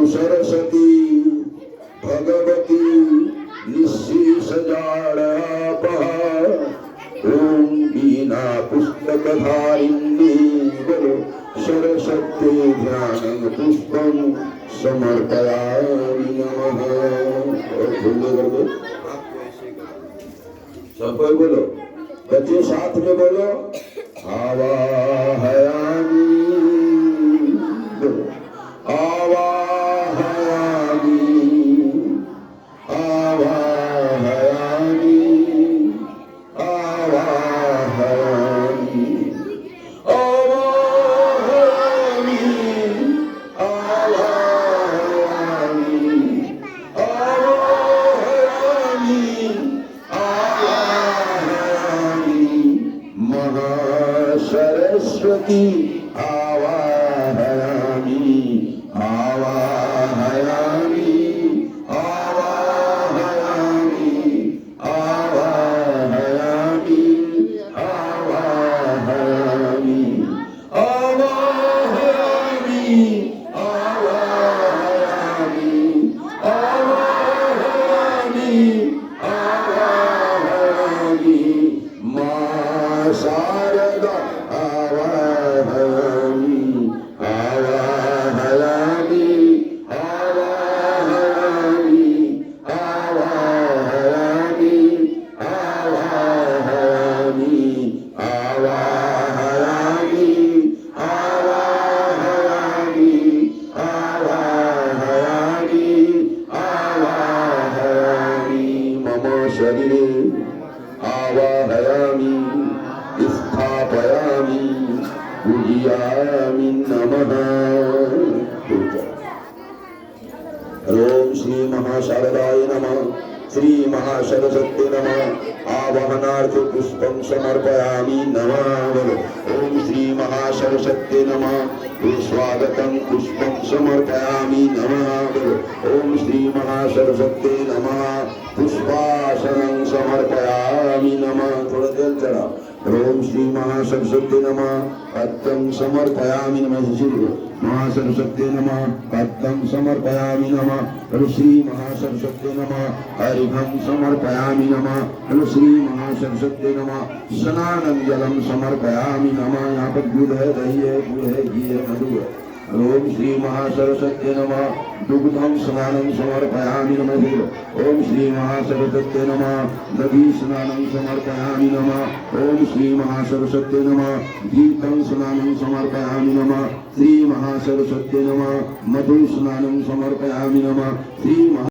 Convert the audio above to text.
सरस्वती भगवती निःशेषजाडापहा ओम बीना पुस्तकधारिणी बोलो सरस्वती ध्यानं पुष्पं समर्पयामि नमः। और बोलो करके सब कोई बोलो, बच्चे साथ में बोलो आवाहयामि, आवाहयामि, आवाहयामि, आवाहयामि, आवाहयामि, आवाहयामि, आवाहयामि, महासरस्वती आवाहयामि, आवाहयामि, आवाहयामि, आवाहयामि, आवाहयामि, आवाहयामि, आवाहयामि, आवाहयामि, आवाहयामि, मां शारदा आवाहयामि, आवाहयामि, आवाहयामि, आवाहयामि, आवाहयामि, आवाहयामि, आवाहयामि, आवाहयामि, आवाहयामि, मम शरीरे आवाहयामि, स्थापयामि, पूजयामि नमः। ओम श्री महाशारदाय नमः, श्री महासरस्वती नमः। आवाहनार्थ पुष्पं समर्पयामि नमः। ओम श्री महासरस्वती नमः, स्वागतं पुष्पं समर्पयामि नमः। ओम श्री महासरस्वती नमः, पुष्पासनं समर्पयामि नमः। थोड़ा जल चढ़ा। ओम श्री महासरस्वती नमः, पत्रं समर्पयामि नमः। महासरस्वती नमः, पत्रं समर्पयामि नमः। श्री महासरस्वती नमः, अर्घ्यं समर्पयामि नमः। श्री महासरस्वती नमः, स्नानं जलं समर्पयामि नमः। यहाँ पर दूध है, दही है, गुड़ है, घी है, मधु है। ओम श्री महासरस्वती नमः, दुग्धं स्नानं समर्पयामि नमः। ओम श्री महासरस्वती नमः, दधी स्नानं समर्पयामि नमः। ओम श्री महासरस्वती नमः, गीतं स्नानं समर्पयामि नमः। श्री महासरस्वती नमः, मधु स्नानं समर्पयामि नमः। श्री